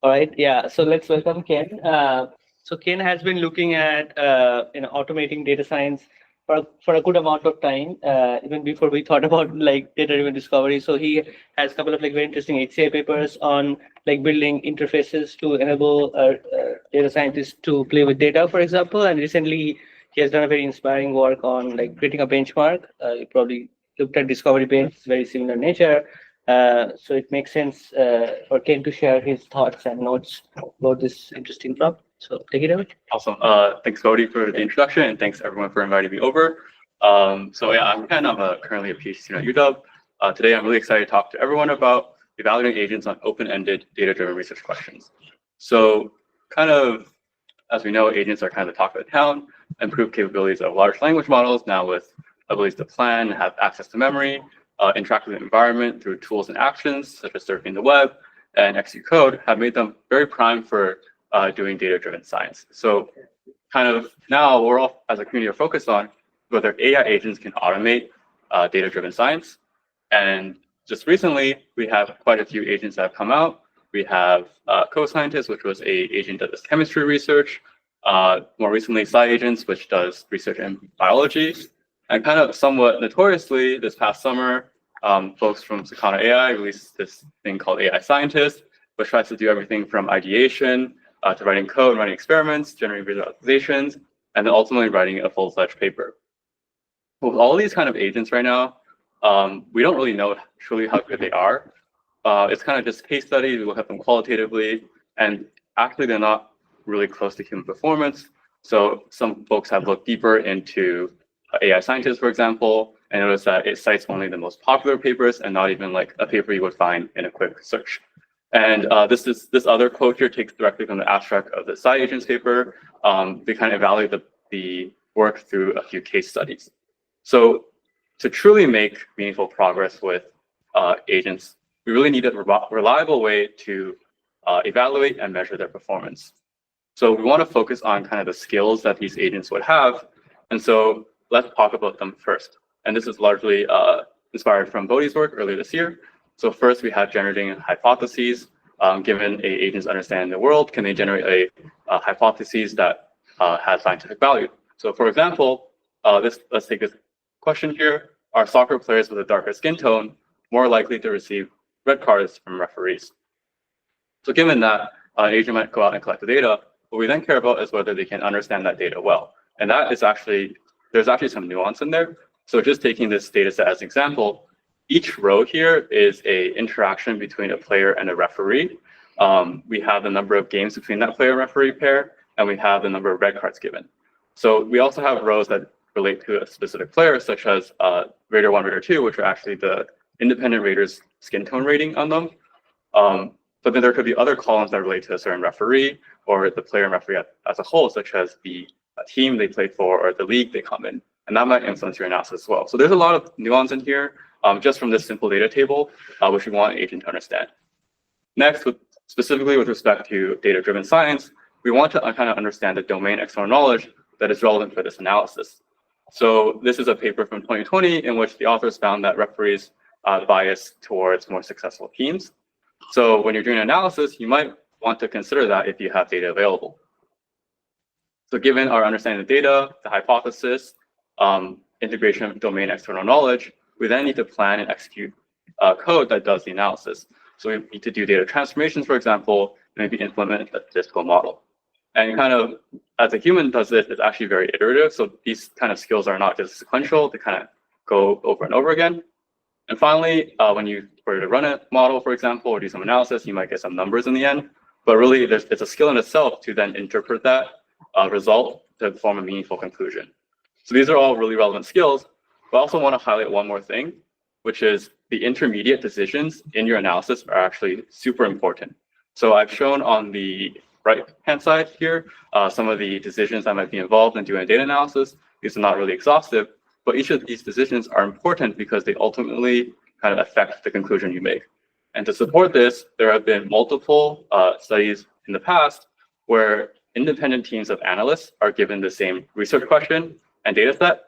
All right, yeah. So let's welcome Ken. So Ken has been looking at automating data science for a good amount of time, even before we thought about like data-driven discovery. So he has a couple of like very interesting HCI papers on like building interfaces to enable data scientists to play with data, for example. And recently he has done a very inspiring work on like creating a benchmark. You probably looked at discovery bench, it's very similar nature. So it makes sense for Ken to share his thoughts and notes about this interesting problem. So take it away. Awesome. Thanks, Cody, for the introduction, and thanks everyone for inviting me over. So yeah, I'm Ken. I'm currently a PhD student at UW. Today, I'm really excited to talk to everyone about evaluating agents on open-ended, data-driven research questions. So, kind of, as we know, agents are kind of the talk of the town. Improved capabilities of large language models now with abilities to plan, have access to memory, interact with the environment through tools and actions such as surfing the web and execute code have made them very prime for doing data-driven science. So kind of now we're all, as a community, are focused on whether AI agents can automate data-driven science. And just recently, we have quite a few agents that have come out. We have co-scientist, which was a agent that does chemistry research. More recently, SciAgents, which does research in biology. And kind of somewhat notoriously, this past summer, folks from Sakana AI released this thing called AI Scientist, which tries to do everything from ideation to writing code, running experiments, generating visualizations, and then ultimately writing a full-fledged paper. With all these kind of agents right now, we don't really know truly how good they are. It's kind of just case studies. We look at them qualitatively, and actually they're not really close to human performance. So some folks have looked deeper into AI scientists, for example, and notice that it cites only the most popular papers and not even like a paper you would find in a quick search. And this other quote here takes directly from the abstract of the SciAgents paper. They kind of evaluate the work through a few case studies. So to truly make meaningful progress with agents, we really need a reliable way to evaluate and measure their performance. So we want to focus on kind of the skills that these agents would have. And so let's talk about them first. And this is largely inspired from Bodhi's work earlier this year. So first we have generating hypotheses. Given an agent's understanding of the world, can they generate a hypothesis that has scientific value? So for example, let's take this question here. Are soccer players with a darker skin tone more likely to receive red cards from referees? So given that an agent might go out and collect the data, what we then care about is whether they can understand that data well. And that is actually, there's actually some nuance in there. So just taking this data set as an example, each row here is a interaction between a player and a referee. We have the number of games between that player and referee pair, and we have the number of red cards given. So we also have rows that relate to a specific player, such as Rater 1, Rater 2, which are actually the independent raters' skin tone rating on them. But then there could be other columns that relate to a certain referee or the player and referee as a whole, such as the team they play for or the league they come in. And that might influence your analysis as well. So there's a lot of nuance in here just from this simple data table, which we want an agent to understand. Next, specifically with respect to data-driven science, we want to kind of understand the domain external knowledge that is relevant for this analysis. So this is a paper from 2020 in which the authors found that referees bias towards more successful teams. So when you're doing an analysis, you might want to consider that if you have data available. So given our understanding of data, the hypothesis, integration of domain external knowledge, we then need to plan and execute code that does the analysis. So we need to do data transformations, for example, maybe implement a statistical model. And kind of, as a human does this, it's actually very iterative. So these kind of skills are not just sequential, they kind of go over and over again. And finally, when you were to run a model, for example, or do some analysis, you might get some numbers in the end. But really, it's a skill in itself to then interpret that result to form a meaningful conclusion. So these are all really relevant skills. But I also want to highlight one more thing, which is the intermediate decisions in your analysis are actually super important. So I've shown on the right-hand side here some of the decisions that might be involved in doing a data analysis. These are not really exhaustive, but each of these decisions are important because they ultimately kind of affect the conclusion you make. And to support this, there have been multiple studies in the past where independent teams of analysts are given the same research question and data set,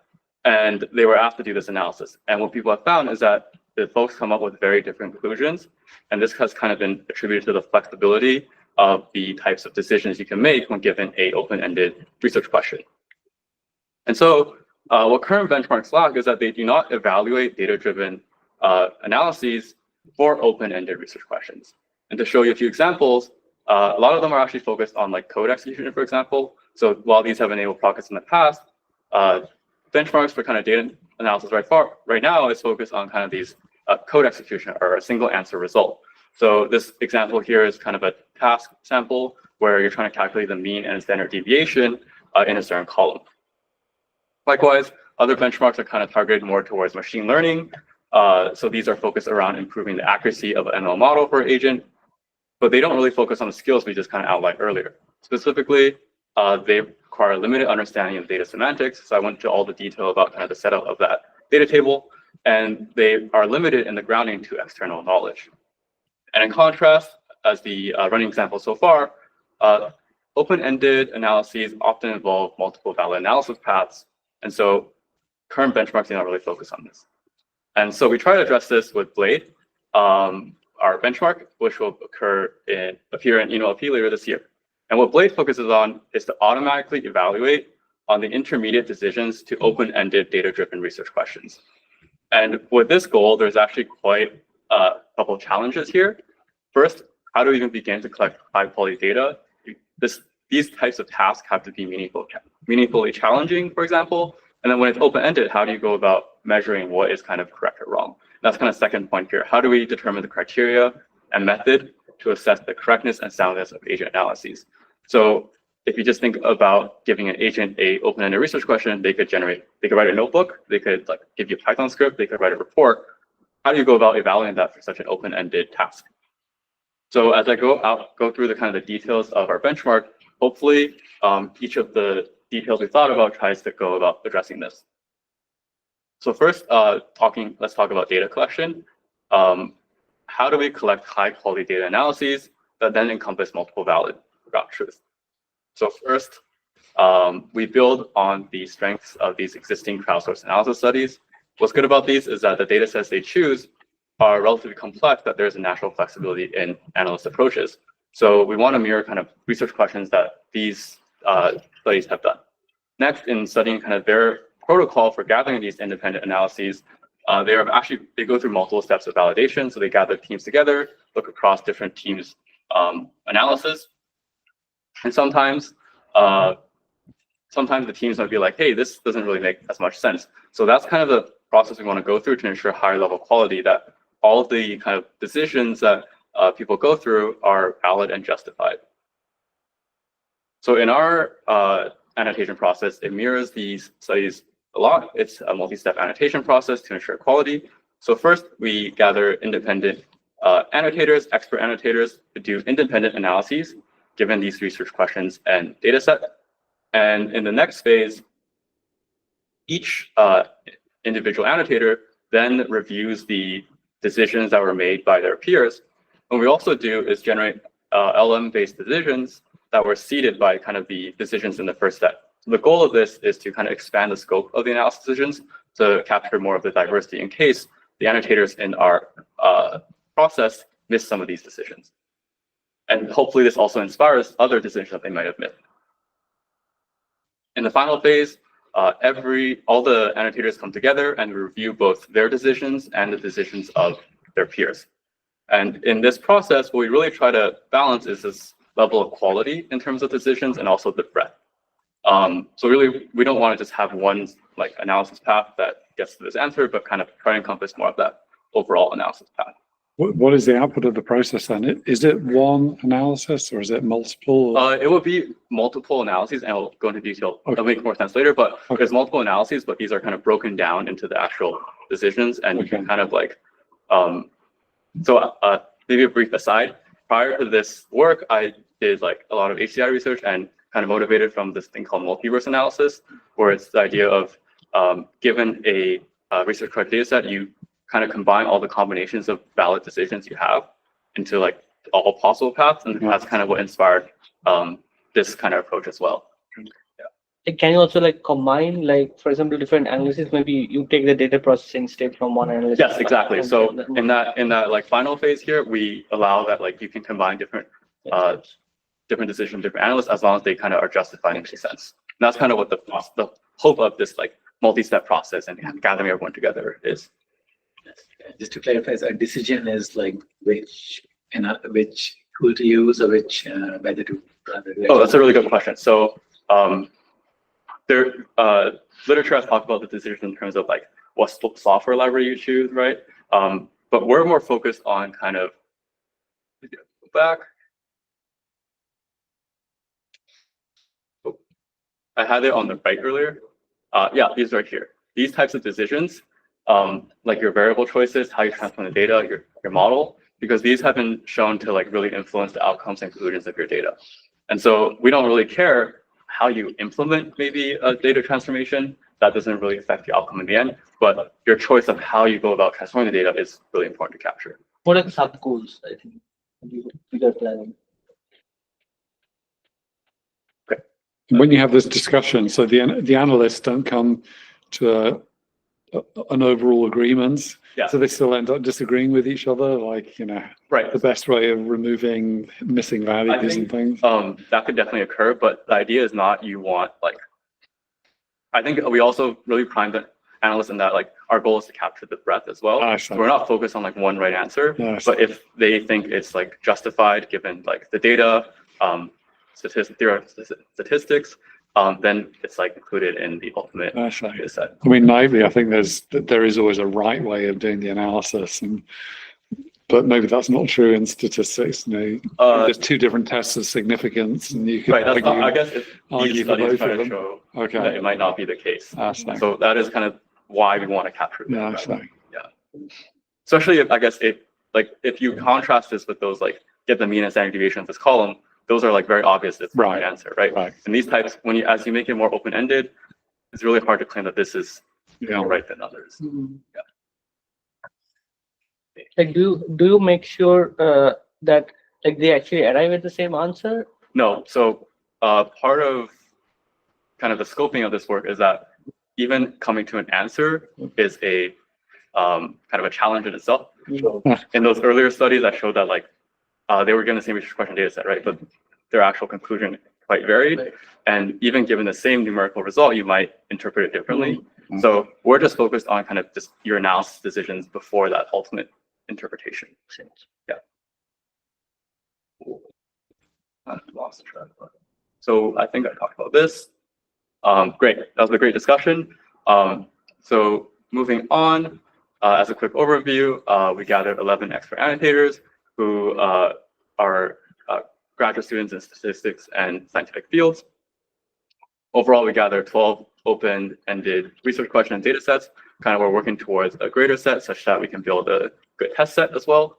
and they were asked to do this analysis. And what people have found is that the folks come up with very different conclusions, and this has kind of been attributed to the flexibility of the types of decisions you can make when given a open-ended research question. And so what current benchmarks lack is that they do not evaluate data-driven analyses for open-ended research questions. And to show you a few examples, a lot of them are actually focused on like code execution, for example. So while these have enabled progress in the past, benchmarks for kind of data analysis right now is focused on kind of these code execution or a single answer result. So this example here is kind of a task sample where you're trying to calculate the mean and standard deviation in a certain column. Likewise, other benchmarks are kind of targeted more towards machine learning. So these are focused around improving the accuracy of an ML model for an agent, but they don't really focus on the skills we just kind of outlined earlier. Specifically, they require a limited understanding of data semantics. So I went into all the detail about kind of the setup of that data table, and they are limited in the grounding to external knowledge. And in contrast, as the running example so far, open-ended analyses often involve multiple valid analysis paths. And so current benchmarks do not really focus on this. And so we try to address this with Blade, our benchmark, which will appear in NLP later this year. And what Blade focuses on is to automatically evaluate on the intermediate decisions to open-ended data-driven research questions. And with this goal, there's actually quite a couple of challenges here. First, how do we even begin to collect high-quality data? These types of tasks have to be meaningfully challenging, for example. And then when it's open-ended, how do you go about measuring what is kind of correct or wrong? That's kind of second point here. How do we determine the criteria and method to assess the correctness and soundness of agent analyses? So if you just think about giving an agent a open-ended research question, they could write a notebook, they could like give you a Python script, they could write a report. How do you go about evaluating that for such an open-ended task? So as I go through the kind of the details of our benchmark, hopefully each of the details we thought about tries to go about addressing this. So first, let's talk about data collection. How do we collect high-quality data analyses that then encompass multiple valid ground truths? So first, we build on the strengths of these existing crowdsourced analysis studies. What's good about these is that the data sets they choose are relatively complex, that there's a natural flexibility in analyst approaches. So we want to mirror kind of research questions that these studies have done. Next, in studying kind of their protocol for gathering these independent analyses, they go through multiple steps of validation. So they gather teams together, look across different teams' analysis. And sometimes the teams might be like, hey, this doesn't really make as much sense. So that's kind of the process we want to go through to ensure higher level quality, that all of the kind of decisions that people go through are valid and justified. So in our annotation process, it mirrors these studies a lot. It's a multi-step annotation process to ensure quality. So first, we gather independent annotators, expert annotators, to do independent analyses given these research questions and data set. And in the next phase, each individual annotator then reviews the decisions that were made by their peers. What we also do is generate LM-based decisions that were seeded by kind of the decisions in the first step. So the goal of this is to kind of expand the scope of the analysis decisions to capture more of the diversity in case the annotators in our process miss some of these decisions. And hopefully this also inspires other decisions that they might have missed. In the final phase, all the annotators come together and review both their decisions and the decisions of their peers. And in this process, what we really try to balance is this level of quality in terms of decisions and also the breadth. So really, we don't want to just have one like analysis path that gets to this answer, but kind of try to encompass more of that overall analysis path. What is the output of the process then? Is it one analysis or is it multiple? It would be multiple analyses, and I'll go into detail. Okay. It'll make more sense later, but Okay. there's multiple analyses, but these are kind of broken down into the actual decisions, and you can kind of like, maybe a brief aside. Prior to this work, I did like a lot of HCI research and kind of motivated from this thing called multiverse analysis, where it's the idea of given a research correct data set, you kind of combine all the combinations of valid decisions you have into like all possible paths, and that's kind of what inspired this kind of approach as well. Can you also like combine, like for example, different analyses? Maybe you take the data processing step from one analysis. Yes, exactly. So in that like final phase here, we allow that like you can combine different different decisions, different analysts, as long as they kind of are justified and make sense. And that's kind of what the hope of this like multi-step process and gathering everyone together is. Just to clarify, so a decision is like which tool to use or which method to run the. Oh, that's a really good question. So literature has talked about the decision in terms of like what software library you choose, right? But we're more focused on kind of go back. Oh, I had it on the right earlier. Yeah, these right here. These types of decisions, like your variable choices, how you transform the data, your model, because these have been shown to like really influence the outcomes and conclusions of your data. And so we don't really care how you implement maybe a data transformation. That doesn't really affect the outcome in the end, but your choice of how you go about transforming the data is really important to capture. What are the sub goals? I think you got planning. When you have this discussion, so the analysts don't come to an overall agreement. Yeah. So they still end up disagreeing with each other, like, Right. the best way of removing missing values and things. That could definitely occur, but the idea is not you want like. I think we also really prime the analysts in that like our goal is to capture the breadth as well. So we're not focused on like one right answer, but if they think it's like justified given like the data, statistics, then it's like included in the ultimate data set. I mean, naively, I think there is always a right way of doing the analysis, but maybe that's not true in statistics. There's two different tests of significance, and you could argue, I guess argue for both of them. Show that it might not be the case. So that is kind of why we want to capture that. Yeah. Especially I guess if you contrast this with those like get the mean and standard deviation of this column, those are like very obvious. It's the right answer, right? And these types, as you make it more open-ended, it's really hard to claim that this is more right than others. Yeah. Like, do you make sure that like they actually arrive at the same answer? No. So part of kind of the scoping of this work is that even coming to an answer is a kind of a challenge in itself. In those earlier studies, I showed that like they were given the same research question data set, right? But their actual conclusion quite varied. And even given the same numerical result, you might interpret it differently. So we're just focused on kind of just your analysis decisions before that ultimate interpretation. Yeah. I lost track. So I think I talked about this. Great. That was a great discussion. So moving on, as a quick overview, we gathered 11 expert annotators who are graduate students in statistics and scientific fields. Overall, we gathered 12 open-ended research question and data sets. Kind of we're working towards a greater set such that we can build a good test set as well.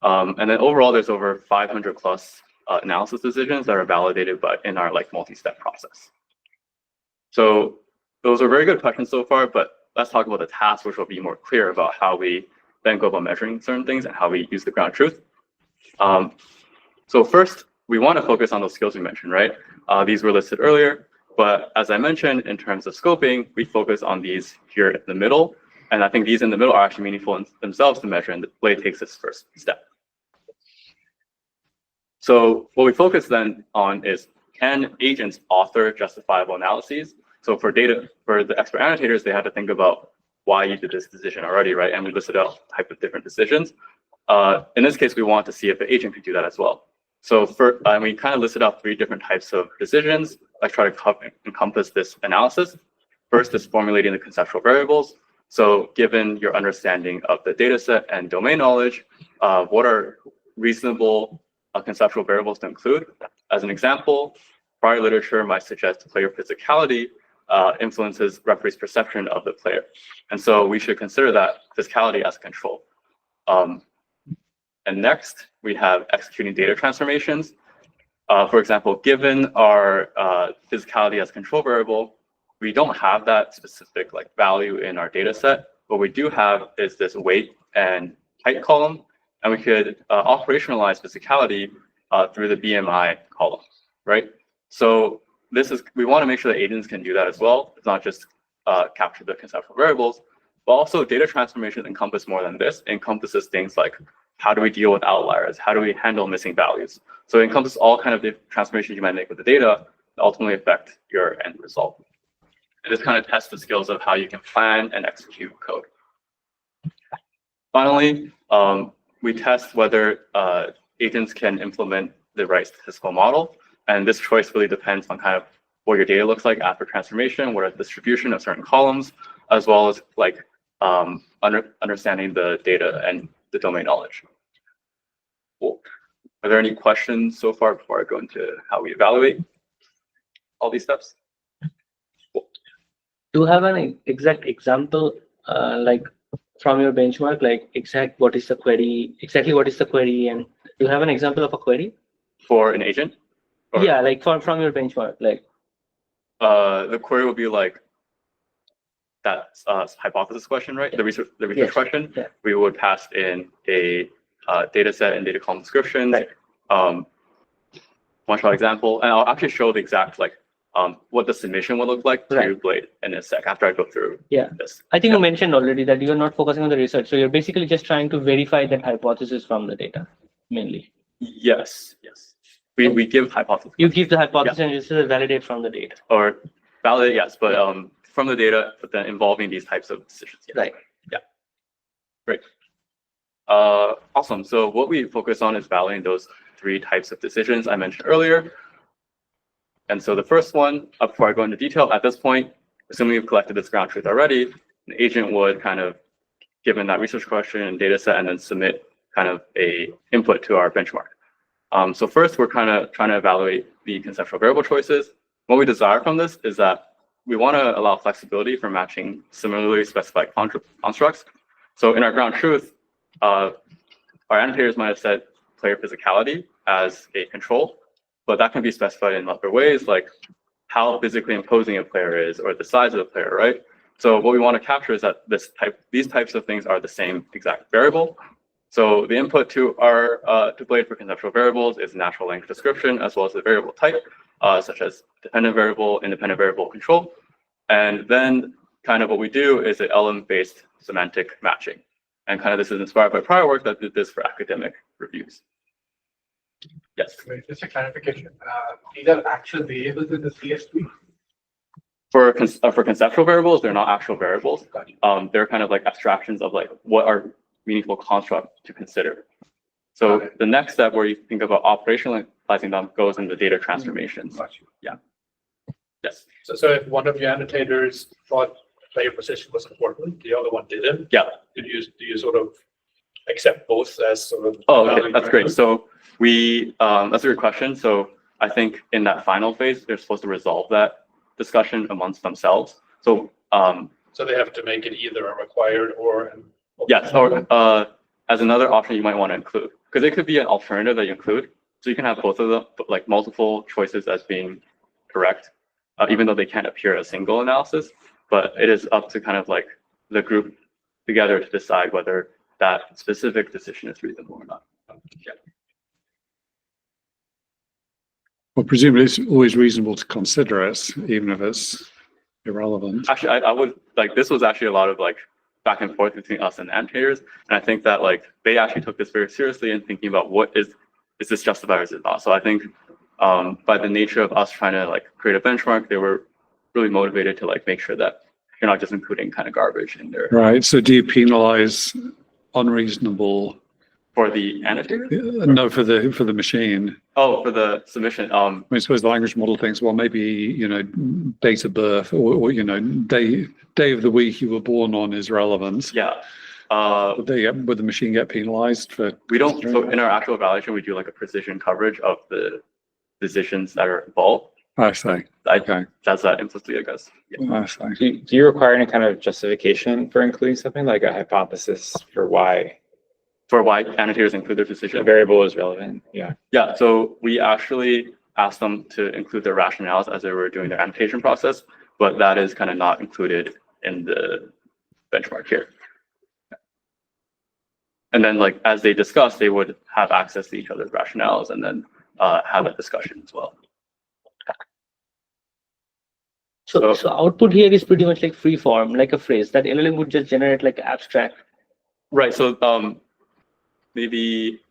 And then overall, there's over 500 plus analysis decisions that are validated but in our like multi-step process. So those are very good questions so far, but let's talk about the task, which will be more clear about how we then go about measuring certain things and how we use the ground truth. So first, we want to focus on those skills we mentioned, right? These were listed earlier, but as I mentioned, in terms of scoping, we focus on these here in the middle. And I think these in the middle are actually meaningful in themselves to measure, and Blade takes this first step. So what we focus then on is, can agents author justifiable analyses? So for the expert annotators, they had to think about why you did this decision already, right? And we listed out type of different decisions. In this case, we want to see if the agent could do that as well. So we kind of listed out 3 different types of decisions. I try to encompass this analysis. First is formulating the conceptual variables. So given your understanding of the data set and domain knowledge, what are reasonable conceptual variables to include? As an example, prior literature might suggest player physicality influences referee's perception of the player. And so we should consider that physicality as control. And next, we have executing data transformations. For example, given our physicality as control variable, we don't have that specific like value in our data set. What we do have is this weight and height column, and we could operationalize physicality through the BMI column, right? So we want to make sure that agents can do that as well. It's not just capture the conceptual variables, but also data transformations encompass more than this. It encompasses things like how do we deal with outliers? How do we handle missing values? So it encompasses all kind of the transformations you might make with the data that ultimately affect your end result. And this kind of tests the skills of how you can plan and execute code. Finally, we test whether agents can implement the right statistical model. And this choice really depends on kind of what your data looks like after transformation, what are the distribution of certain columns, as well as like understanding the data and the domain knowledge. Cool. Are there any questions so far before I go into how we evaluate all these steps? Do you have an exact example, like from your benchmark, like exactly what is the query, and do you have an example of a query? For an agent? Or, yeah, like from your benchmark, like. The query will be like that hypothesis question, right? The research Yes. question. Yeah. We would pass in a data set and data column descriptions. Right. One shot example, and I'll actually show the exact like what the submission would look like to Right. Blade in a sec after I go through this. I think you mentioned already that you're not focusing on the research, so you're basically just trying to verify that hypothesis from the data, mainly. Yes. We give hypothesis. You give the hypothesis and just validate from the data. Or validate, yes, but from the data, but then involving these types of decisions. Yes. Right. Yeah. Great. Awesome. So what we focus on is validating those 3 types of decisions I mentioned earlier. And so the first one, before I go into detail, at this point, assuming you've collected this ground truth already, an agent would kind of, given that research question and data set, and then submit kind of a input to our benchmark. So first, we're kind of trying to evaluate the conceptual variable choices. What we desire from this is that we want to allow flexibility for matching similarly specified constructs. So in our ground truth, our annotators might have set player physicality as a control, but that can be specified in other ways, like how physically imposing a player is or the size of the player, right? So what we want to capture is that these types of things are the same exact variable. So the input to our to Blade for conceptual variables is natural language description, as well as the variable type, such as dependent variable, independent variable control. And then kind of what we do is an LM-based semantic matching. And kind of this is inspired by prior work that did this for academic reviews. Yes. Wait, just a clarification. These are actual variables in the CSV? For conceptual variables, they're not actual variables. Gotcha. They're kind of like abstractions of like what are meaningful construct to consider. So the next step where you think about operationalizing them goes into data transformations. Got you. Yeah. Yes. So if one of your annotators thought player position was important, the other one didn't, Yeah. do you sort of accept both as sort of? Oh, okay. That's great. So we, that's a good question. So I think in that final phase, they're supposed to resolve that discussion amongst themselves. So, So they have to make it either a required or an. yes, or as another option you might want to include, because it could be an alternative that you include. So you can have both of them, but like multiple choices as being correct, even though they can't appear as single analysis. But it is up to kind of like the group together to decide whether that specific decision is reasonable or not. Yeah. Well, presumably it's always reasonable to consider it, even if it's irrelevant. Actually, I would like, this was actually a lot of like back and forth between us and the annotators. And I think that like they actually took this very seriously and thinking about what is this justified or is it not? So I think by the nature of us trying to like create a benchmark, they were really motivated to like make sure that you're not just including kind of garbage in there. Right. So do you penalize unreasonable? For the annotator? No, for the machine. Oh, for the submission. I suppose the language model thinks, well, maybe, you know, date of birth or you know, day of the week you were born on is relevant. Yeah. Would the machine get penalized for? We don't, so in our actual evaluation, we do like a precision coverage of the decisions that are involved. I see. Okay. That's that implicitly, I guess. Yeah. I see. Do you require any kind of justification for including something like a hypothesis for why For why annotators include their a decision. variable is relevant? Yeah. Yeah, so we actually asked them to include their rationales as they were doing their annotation process, but that is kind of not included in the benchmark here. And then like, as they discuss, they would have access to each other's rationales and then have a discussion as well. So output here is pretty much like free form, like a phrase that LLM would just generate like abstract. Right, so maybe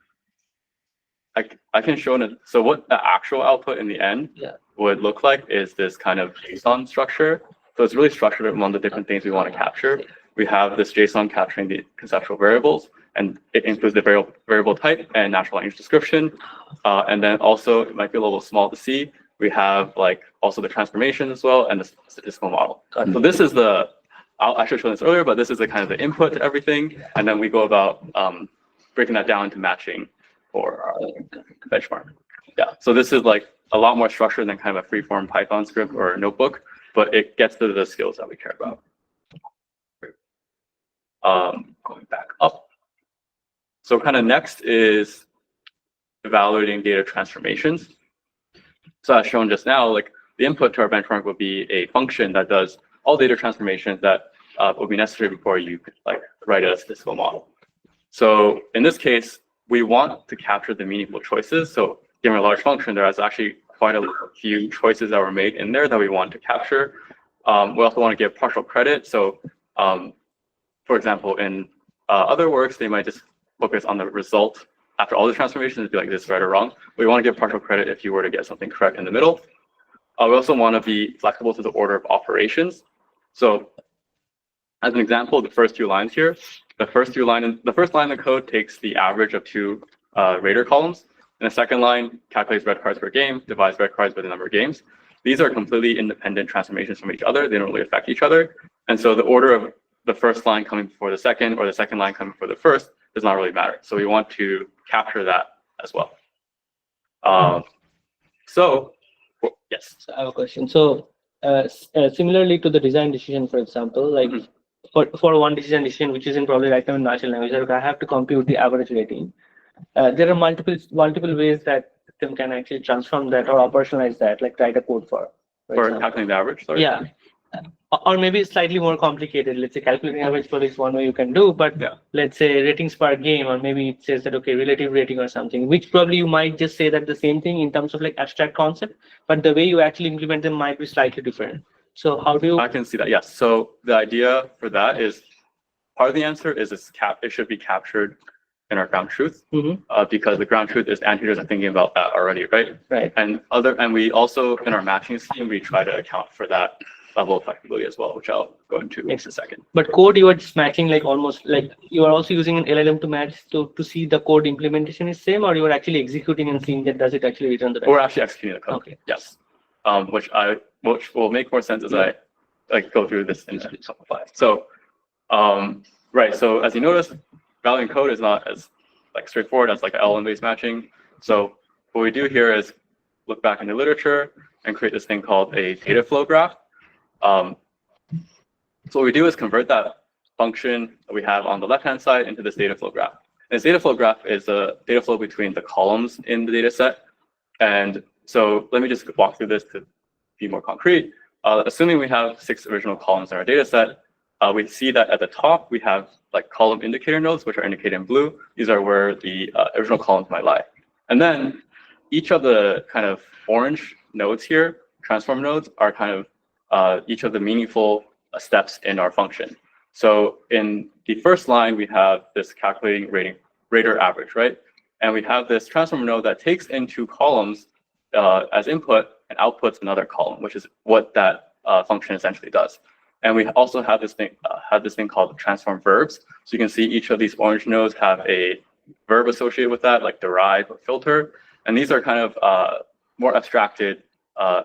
I can show it. So what the actual output in the end would look like is this kind of JSON structure. So it's really structured among the different things we want to capture. We have this JSON capturing the conceptual variables, and it includes the variable type and natural language description. And then also, it might be a little small to see, we have like also the transformation as well and the statistical model. So this is I should have shown this earlier, but this is the kind of the input to everything. And then we go about breaking that down into matching for our benchmark. Yeah, so this is like a lot more structured than kind of a free-form Python script or a notebook, but it gets to the skills that we care about. Going back up. So kind of next is evaluating data transformations. So as shown just now, like the input to our benchmark would be a function that does all data transformations that would be necessary before you could like write a statistical model. So in this case, we want to capture the meaningful choices. So given a large function, there is actually quite a few choices that were made in there that we want to capture. We also want to give partial credit. So for example, in other works, they might just focus on the result after all the transformations and be like, this is right or wrong. We want to give partial credit if you were to get something correct in the middle. We also want to be flexible to the order of operations. So as an example, the first two lines here, the first line of the code takes the average of two rater columns. And the second line calculates red cards per game, divides red cards by the number of games. These are completely independent transformations from each other. They don't really affect each other. And so the order of the first line coming before the second or the second line coming before the first does not really matter. So we want to capture that as well. Yes. So I have a question. So similarly to the design decision, for example, like for one decision which is in probably right now in natural language, like I have to compute the average rating. There are multiple ways that system can actually transform that or operationalize that, like write a code for calculating the average. Sorry. Yeah. Or maybe slightly more complicated. Let's say calculating average for is one way you can do, but let's say ratings per game, or maybe it says that, okay, relative rating or something, which probably you might just say that the same thing in terms of like abstract concept, but the way you actually implement them might be slightly different. So how do you? I can see that, yes. So the idea for that is, part of the answer is it should be captured in our ground truth, because the ground truth is annotators are thinking about that already, right? Right. And we also, in our matching scheme, we try to account for that level of flexibility as well, which I'll go into in a second. But code, you are just matching like almost like you are also using an LLM to match to see the code implementation is same, or you are actually executing and seeing that does it actually return the. We're actually executing the code. Okay. Yes. Which will make more sense as I like go through this and simplify. So, right. So as you notice, valuing code is not as like straightforward as like LLM-based matching. So what we do here is look back into literature and create this thing called a data flow graph. So what we do is convert that function that we have on the left-hand side into this data flow graph. And this data flow graph is a data flow between the columns in the data set. And so let me just walk through this to be more concrete. Assuming we have 6 original columns in our data set, we see that at the top, we have like column indicator nodes, which are indicated in blue. These are where the original columns might lie. And then each of the kind of orange nodes here, transform nodes, are kind of each of the meaningful steps in our function. So in the first line, we have this calculating rater average, right? And we have this transform node that takes in 2 columns as input and outputs another column, which is what that function essentially does. And we also have this thing called transform verbs. So you can see each of these orange nodes have a verb associated with that, like derive or filter. And these are kind of more abstracted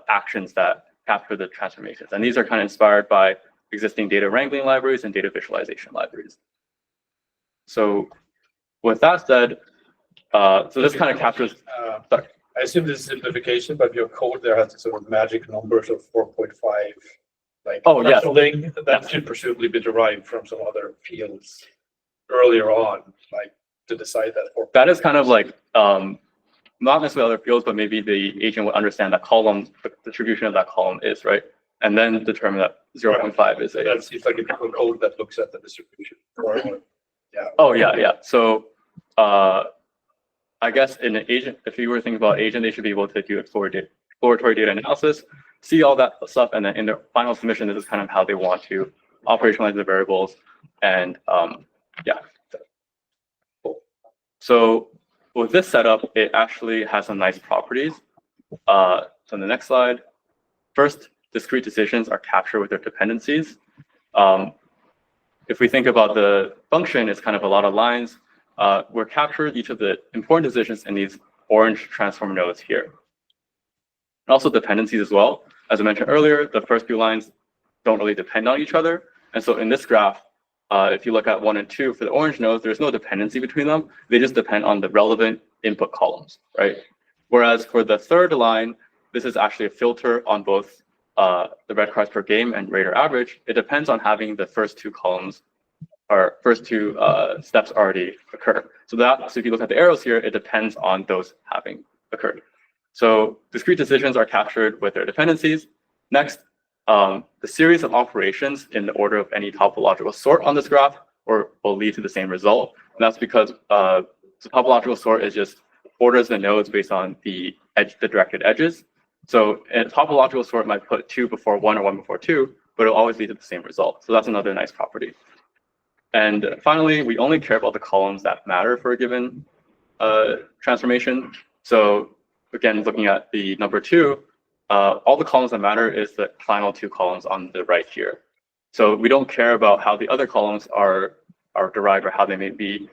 actions that capture the transformations. And these are kind of inspired by existing data wrangling libraries and data visualization libraries. So with that said, so this kind of captures, sorry. I assume this is simplification, but your code there has sort of magic numbers of 4.5. Like, yes. That should presumably be derived from some other fields earlier on, like to decide that. That is kind of like, not necessarily other fields, but maybe the agent would understand that column, the distribution of that column is, right? And then determine that 0.5 is a. That seems like a different code that looks at the distribution. Yeah. Oh, yeah. So I guess in an agent, if you were thinking about agent, they should be able to do exploratory data analysis, see all that stuff, and then in their final submission, this is kind of how they want to operationalize the variables. And yeah. Cool. So with this setup, it actually has some nice properties. So on the next slide, first, discrete decisions are captured with their dependencies. If we think about the function, it's kind of a lot of lines. We're captured each of the important decisions in these orange transform nodes here. And also dependencies as well. As I mentioned earlier, the first few lines don't really depend on each other. And so in this graph, if you look at 1 and 2 for the orange nodes, there's no dependency between them. They just depend on the relevant input columns, right? Whereas for the third line, this is actually a filter on both the red cards per game and rater average. It depends on having the first two columns or first two steps already occur. So if you look at the arrows here, it depends on those having occurred. So discrete decisions are captured with their dependencies. Next, the series of operations in the order of any topological sort on this graph will lead to the same result. And that's because the topological sort is just orders the nodes based on the directed edges. So a topological sort might put 2 before 1 or 1 before 2, but it'll always lead to the same result. So that's another nice property. And finally, we only care about the columns that matter for a given transformation. So again, looking at the number 2, all the columns that matter is the final 2 columns on the right here. So we don't care about how the other columns are derived or how they may be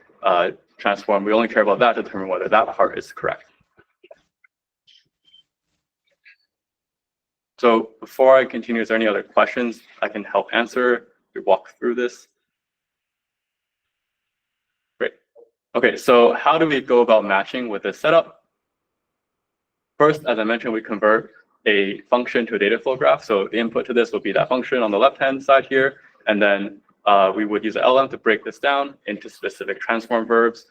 transformed. We only care about that to determine whether that part is correct. So before I continue, is there any other questions I can help answer? We walk through this. Great. Okay, so how do we go about matching with this setup? First, as I mentioned, we convert a function to a data flow graph. So the input to this will be that function on the left-hand side here. And then we would use an LM to break this down into specific transform verbs,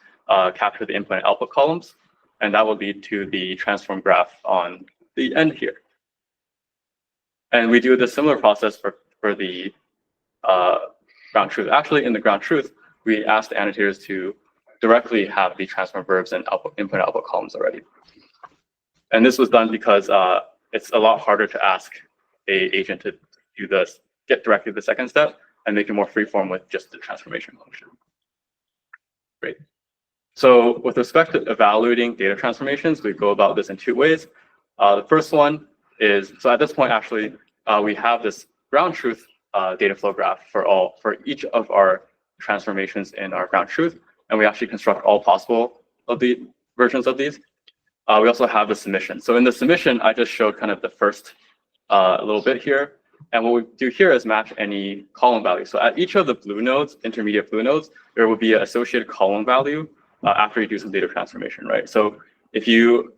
capture the input and output columns. And that will lead to the transform graph on the end here. And we do the similar process for the ground truth. Actually, in the ground truth, we ask the annotators to directly have the transform verbs and input and output columns already. And this was done because it's a lot harder to ask an agent to do this, get directly to the second step, and make it more freeform with just the transformation function. Great. So with respect to evaluating data transformations, we go about this in 2 ways. The first one is, so at this point, actually, we have this ground truth data flow graph for each of our transformations in our ground truth, and we actually construct all possible of the versions of these. We also have the submission. So in the submission, I just showed kind of the first little bit here. And what we do here is match any column value. So at each of the blue nodes, intermediate blue nodes, there will be an associated column value after you do some data transformation, right? So if you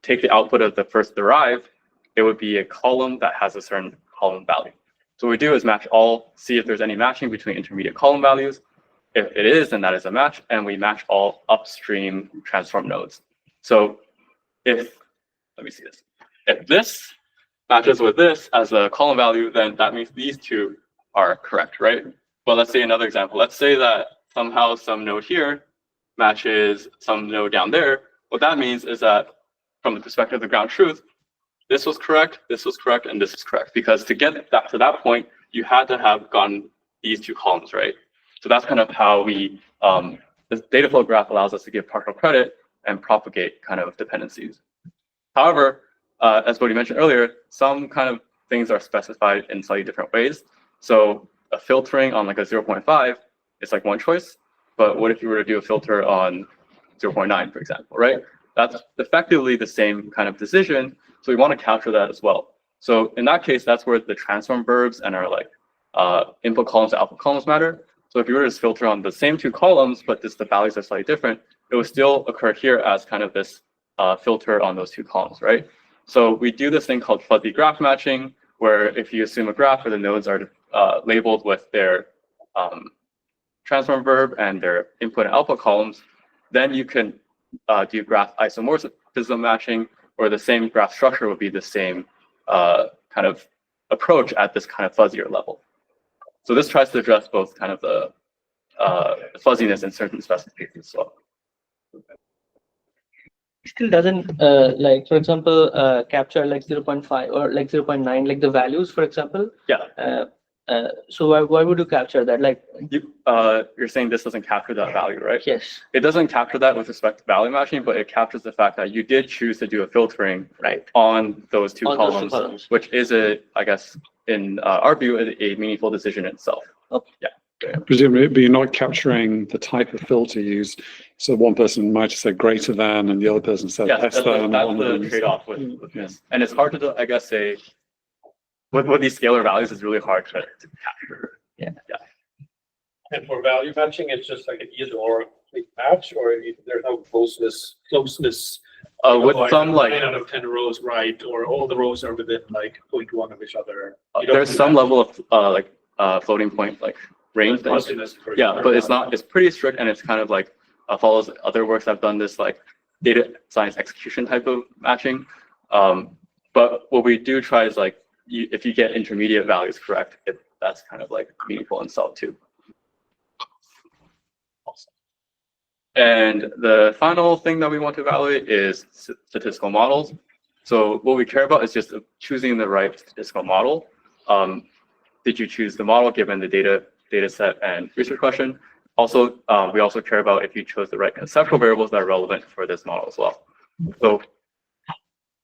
take the output of the first derive, it would be a column that has a certain column value. So what we do is match all, see if there's any matching between intermediate column values. If it is, then that is a match, and we match all upstream transform nodes. So let me see this. If this matches with this as a column value, then that means these 2 are correct, right? But let's say another example. Let's say that somehow some node here matches some node down there. What that means is that from the perspective of the ground truth, this was correct, and this is correct. Because to get back to that point, you had to have gotten these 2 columns, right? So that's kind of how we, this data flow graph allows us to give partial credit and propagate kind of dependencies. However, as Bodhi mentioned earlier, some kind of things are specified in slightly different ways. So a filtering on like a 0.5 is like one choice, but what if you were to do a filter on 0.9, for example, right? That's effectively the same kind of decision. So we want to capture that as well. So in that case, that's where the transform verbs and our like input columns and output columns matter. So if you were to filter on the same 2 columns, but just the values are slightly different, it will still occur here as kind of this filter on those 2 columns, right? So we do this thing called fuzzy graph matching, where if you assume a graph where the nodes are labeled with their transform verb and their input and output columns, then you can do graph isomorphism matching, where the same graph structure would be the same kind of approach at this kind of fuzzier level. So this tries to address both kind of the fuzziness in certain specifications as well. Still doesn't like, for example, capture like 0.5 or like 0.9, like the values, for example. Yeah. So why would you capture that? Like, You're saying this doesn't capture that value, right? yes, It doesn't capture that with respect to value matching, but it captures the fact that you did choose to do a filtering right. on those two On those two columns, columns. which is I guess, in our view, a meaningful decision in itself. Okay. Yeah. Presumably, but you're not capturing the type of filter used. So one person might have said greater than, and the other person said Yes, less that's than. the trade-off with this. And it's hard to, I guess, say, with these scalar values, it's really hard to capture. Yeah. And for value matching, it's just like an either or complete match, or there's no closeness. With some like 9 out of 10 rows right, or all the rows are within like 0.1 of each other. there's some level of floating point like range. Yeah, but it's not. It's pretty strict, and it's kind of like follows other works I've done this like data science execution type of matching. But what we do try is like if you get intermediate values correct, that's kind of like meaningful in itself too. And the final thing that we want to evaluate is statistical models. So what we care about is just choosing the right statistical model. Did you choose the model given the data set and research question? Also, we also care about if you chose the right conceptual variables that are relevant for this model as well. So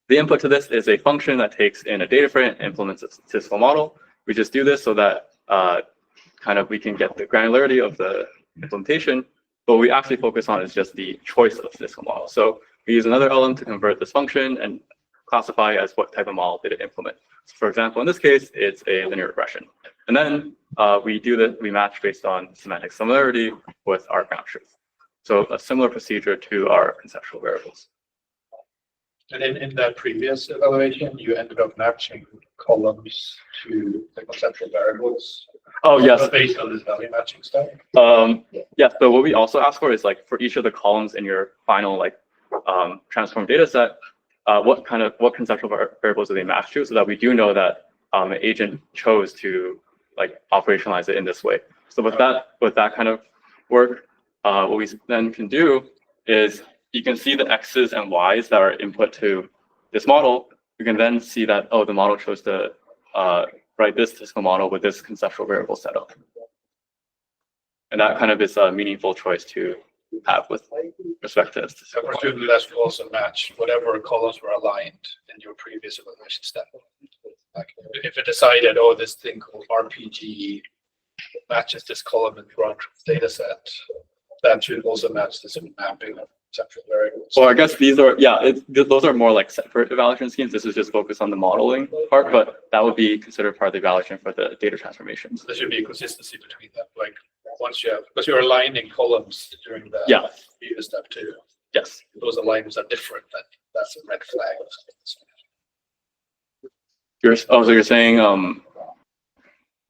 the input to this is a function that takes in a data frame and implements a statistical model. We just do this so that kind of we can get the granularity of the implementation. But what we actually focus on is just the choice of statistical model. So we use another LM to convert this function and classify as what type of model did it implement. So for example, in this case, it's a linear regression. And then we match based on semantic similarity with our ground truth. So a similar procedure to our conceptual variables. And in that previous evaluation, you ended up matching columns to the conceptual variables. Oh, yes. Based on this value matching stuff. Yeah. So what we also ask for is like for each of the columns in your final like transform data set, what conceptual variables do they match to, so that we do know that an agent chose to like operationalize it in this way. So with that kind of work, what we then can do is you can see the X's and Y's that are input to this model. You can then see that, oh, the model chose to write this statistical model with this conceptual variable setup. And that kind of is a meaningful choice to have with respect to this. So presumably that will also match whatever columns were aligned in your previous evaluation step. Like if it decided, oh, this thing called RPG matches this column in front of data set, that should also match this mapping of conceptual variables. Well, I guess these are, those are more like separate evaluation schemes. This is just focused on the modeling part, but that would be considered part of the evaluation for the data transformations. So there should be a consistency between them. Like once you have, because you're aligning columns during the previous step too. Yes. If those alignments are different, that's a red flag. So you're saying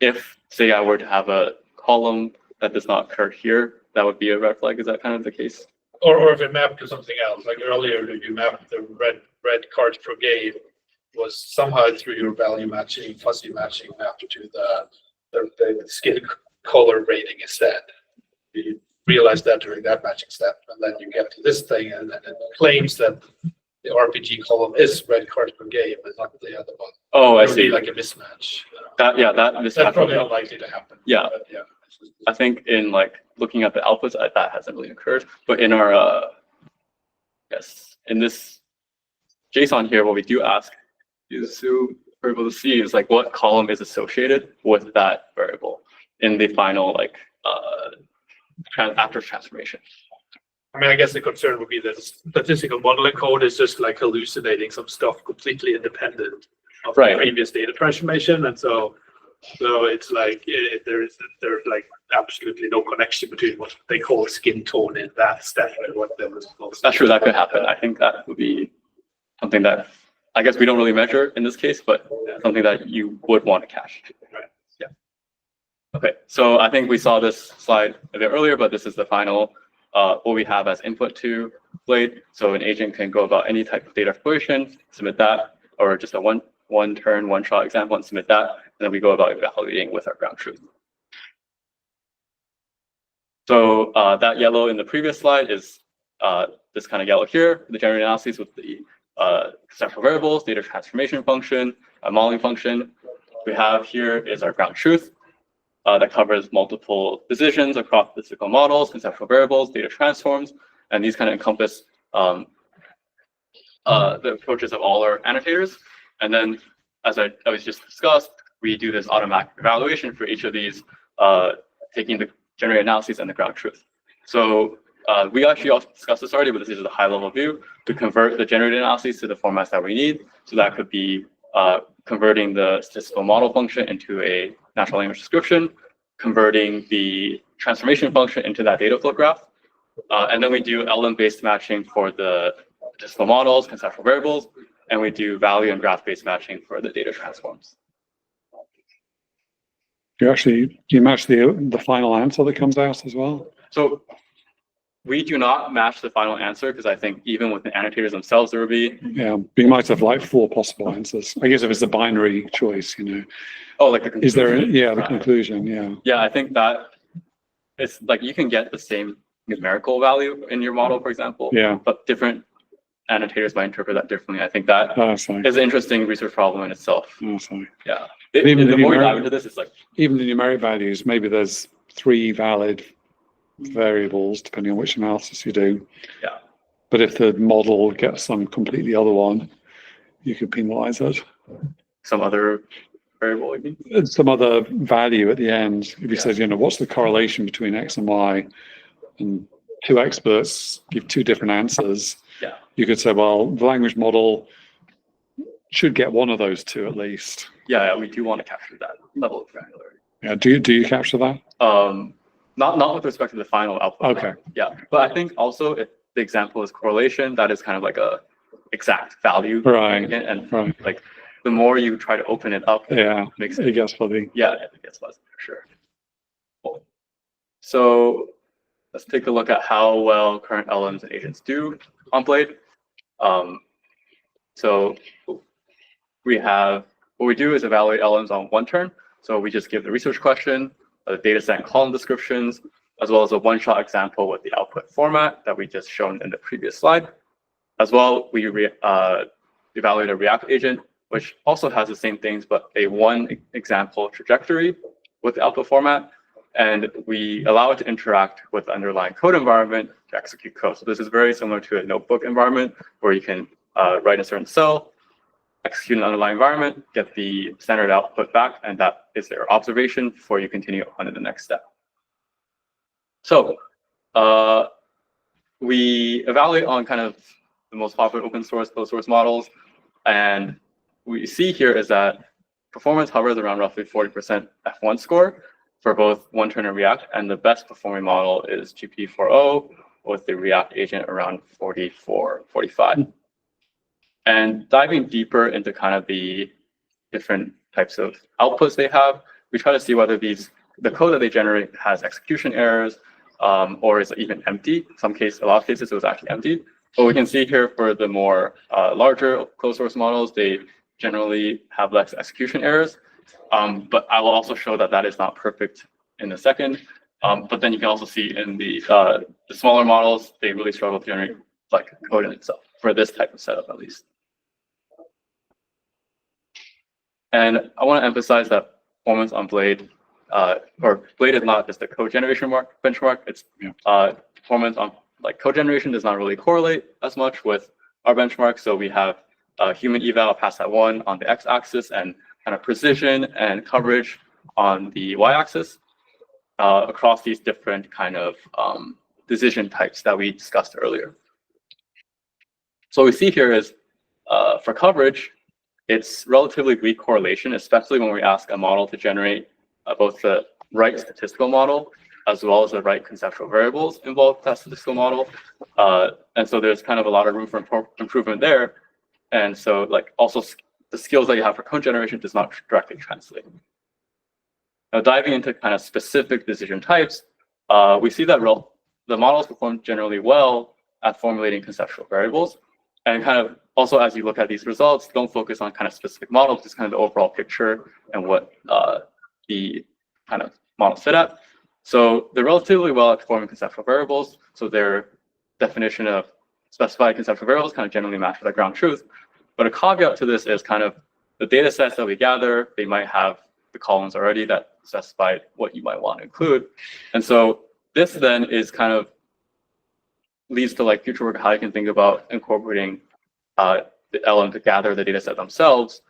if say I were to have a column that does not occur here, that would be a red flag. Is that kind of the case? Or if it mapped to something else, like earlier, you mapped the red cards per game was somehow through your value matching, fuzzy matching mapped to the skin color rating instead. You realize that during that matching step, and then you get to this thing, and then it claims that the RPG column is red cards per game and not the other one. Oh, I It would see. be like a mismatch. That's probably unlikely to happen. Yeah. But yeah. I think in like looking at the outputs, that hasn't really occurred. But in our in this JSON here, what we do ask is we're able to see is like what column is associated with that variable in the final like after transformation. I mean, I guess the concern would be that statistical modeling code is just like hallucinating some stuff completely independent of the previous data transformation, and so it's like there's like absolutely no connection between what they call skin tone in that step and what they were supposed to. That's true. That could happen. I think that would be something that I guess we don't really measure in this case, but something that you would want to cache. Right. Yeah. Okay. So I think we saw this slide a bit earlier, but this is the final what we have as input to Blade. So an agent can go about any type of data exploration, submit that, or just a one-turn, one-shot example and submit that, and then we go about evaluating with our ground truth. So that yellow in the previous slide is this kind of yellow here, the generated analyses with the conceptual variables, data transformation function, a modeling function. We have here is our ground truth. that covers multiple decisions across statistical models, conceptual variables, data transforms, and these kind of encompass the approaches of all our annotators. And then, as I was just discussed, we do this automatic evaluation for each of these, taking the generated analyses and the ground truth. So we actually also discussed this already, but this is the high-level view to convert the generated analyses to the formats that we need. So that could be converting the statistical model function into a natural language description, converting the transformation function into that data flow graph. And then we do element-based matching for the statistical models, conceptual variables, and we do value and graph-based matching for the data transforms. You match the final answer that comes out as well? So we do not match the final answer because I think even with the annotators themselves, there will be. Yeah, but you might have like 4 possible answers. I guess if it's a binary choice, you know. Oh, like the conclusion. Is there, the conclusion, yeah. Yeah, I think that it's like you can get the same numerical value in your model, for example. Yeah. But different annotators might interpret that differently. I think that is an interesting research problem in itself. Yeah. Even the more you dive into this, it's like even the numeric values, maybe there's 3 valid variables depending on which analysis you do. Yeah. But if the model gets some completely other one, you could penalize it. Some other variable, you mean? Some other value at the end. If you said, what's the correlation between X and Y, and 2 experts give 2 different answers, you could say, well, the language model should get one of those 2 at least. Yeah, we do want to capture that level of granularity. Yeah, do you capture that? Not with respect to the final output. Okay. Yeah, but I think also if the example is correlation, that is kind of like a exact value. Right. And like the more you try to open it up, makes it gets fuzzy. Yeah, it gets fuzzy for sure. Cool. So let's take a look at how well current LLMs and agents do on Blade. So we have, what we do is evaluate LLMs on one turn. So we just give the research question, the data set and column descriptions, as well as a one-shot example with the output format that we just shown in the previous slide. As well, we evaluate a React agent, which also has the same things, but a one example trajectory with the output format. And we allow it to interact with the underlying code environment to execute code. So this is very similar to a notebook environment where you can write a certain cell, execute an underlying environment, get the standard output back, and that is their observation before you continue on to the next step. So we evaluate on kind of the most popular open source, closed source models. And what you see here is that performance hovers around roughly 40% F1 score for both one-turn and React. And the best performing model is GPT-4o with the React agent around 44, 45. And diving deeper into kind of the different types of outputs they have, we try to see whether the code that they generate has execution errors or is even empty. A lot of cases it was actually empty. But we can see here for the more larger closed source models, they generally have less execution errors. But I will also show that that is not perfect in a second. But then you can also see in the smaller models, they really struggle to generate like code in itself for this type of setup at least. And I want to emphasize that performance on Blade, or Blade is not just a code generation benchmark. It's performance on like code generation does not really correlate as much with our benchmark. So we have human eval past that 1 on the x-axis and kind of precision and coverage on the y-axis across these different kind of decision types that we discussed earlier. So what we see here is for coverage, it's relatively weak correlation, especially when we ask a model to generate both the right statistical model as well as the right conceptual variables involved in that statistical model. And so there's kind of a lot of room for improvement there. And so like also the skills that you have for code generation does not directly translate. Now diving into kind of specific decision types, we see that the models perform generally well at formulating conceptual variables. And kind of also as you look at these results, don't focus on kind of specific models, just kind of the overall picture and what the kind of models fit at. So they're relatively well at forming conceptual variables. So their definition of specified conceptual variables kind of generally match with the ground truth. But a caveat to this is kind of the data sets that we gather, they might have the columns already that specify what you might want to include. And so this then is kind of leads to like future work, how you can think about incorporating the LM to gather the data set themselves.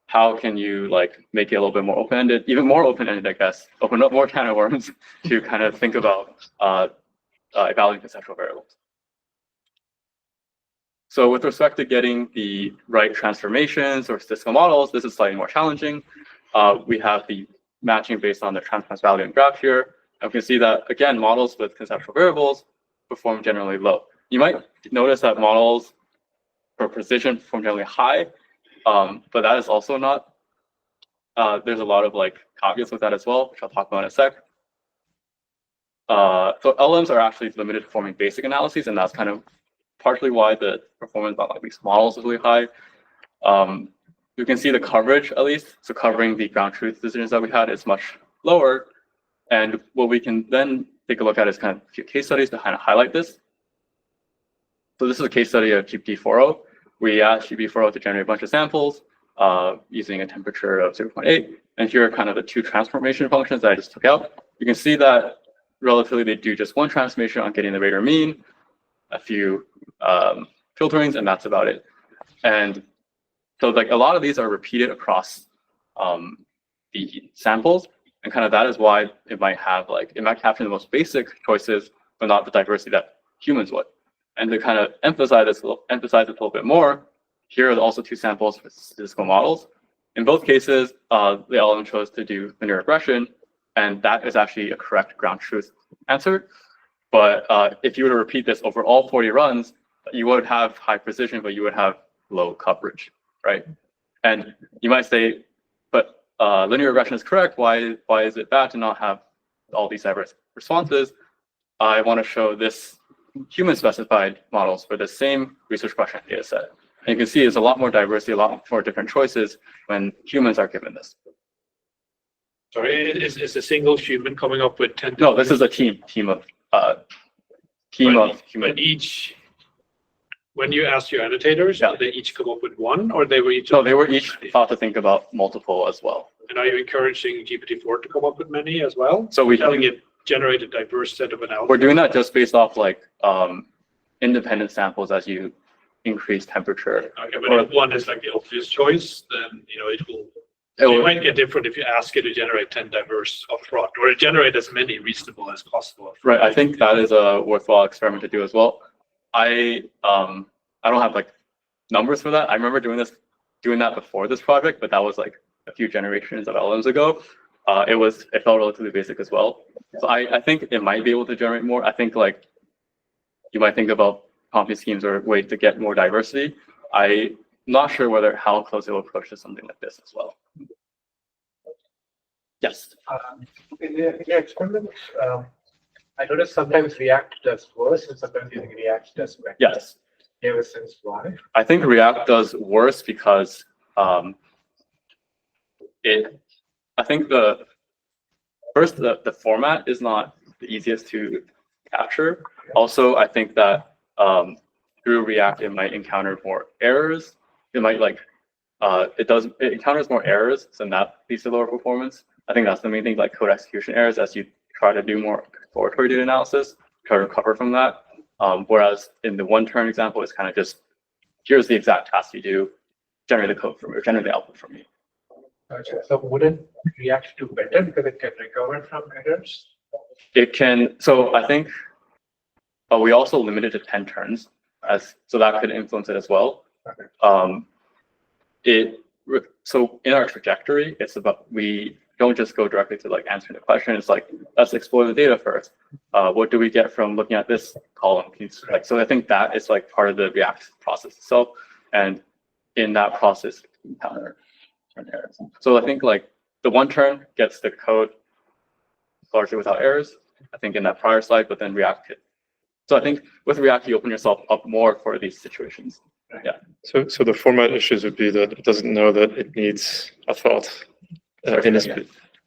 How can you like make it a little bit more open-ended, even more open-ended, I guess, open up more can of worms to kind of think about evaluating conceptual variables. So with respect to getting the right transformations or statistical models, this is slightly more challenging. We have the matching based on the transformance value and graph here. And we can see that, again, models with conceptual variables perform generally low. You might notice that models for precision perform generally high, but that is also not, there's a lot of like caveats with that as well, which I'll talk about in a sec. So LMs are actually limited to performing basic analyses, and that's kind of partially why the performance on like these models is really high. You can see the coverage, at least, so covering the ground truth decisions that we had is much lower. And what we can then take a look at is kind of a few case studies to kind of highlight this. So this is a case study of GPT-4o. We asked GPT-4o to generate a bunch of samples using a temperature of 0.8. And here are kind of the two transformation functions that I just took out. You can see that relatively they do just one transformation on getting the rate or mean, a few filterings, and that's about it. And so like a lot of these are repeated across the samples, and kind of that is why it might have like, it might capture the most basic choices, but not the diversity that humans would. And to kind of emphasize it a little bit more, here are also two samples for statistical models. In both cases, the LM chose to do linear regression, and that is actually a correct ground truth answer. But if you were to repeat this over all 40 runs, you would have high precision, but you would have low coverage, right? And you might say, but linear regression is correct. Why is it bad to not have all these diverse responses? I want to show this human-specified models for the same research question data set. And you can see there's a lot more diversity, a lot more different choices when humans are given this. Sorry, is a single human coming up with 10? No, this is a team of human. And each, when you asked your annotators, Yeah. did they each come up with one, or they were each? So they were each thought to think about multiple as well. And are you encouraging GPT-4 to come up with many as well? So we telling it generate a diverse set of analysis. We're doing that just based off like independent samples as you increase temperature. Okay, but if one is like the obvious choice, then it might get different if you ask it to generate 10 diverse upfront, or generate as many reasonable as possible. Right. I think that is a worthwhile experiment to do as well. I don't have like numbers for that. I remember doing that before this project, but that was like a few generations of LMs ago. It felt relatively basic as well. So I think it might be able to generate more. I think like you might think about company schemes or a way to get more diversity. I'm not sure how close it will approach to something like this as well. Yes. In the experiment, I noticed sometimes React does worse and sometimes using React does better. Yes. Do you have a sense why? I think React does worse because I think the format is not the easiest to capture. Also, I think that through React, it might encounter more errors. It might it encounters more errors, so that leads to lower performance. I think that's the main thing, like code execution errors, as you try to do more exploratory data analysis, try to recover from that. Whereas in the one-turn example, it's kind of just, here's the exact task you do, generate the code from me, or generate the output from me. Gotcha. So wouldn't React do better because it can recover from errors? It can, so I think we also limited to 10 turns, so that could influence it as well. Okay. So in our trajectory, it's about, we don't just go directly to like answering the question. It's like, let's explore the data first. What do we get from looking at this column? So I think that is like part of the React process itself. And in that process, we encounter errors. So I think like the one turn gets the code largely without errors, I think in that prior slide, but then React hit. So I think with React, you open yourself up more for these situations. Yeah. So the format issues would be that it doesn't know that it needs a thought in its.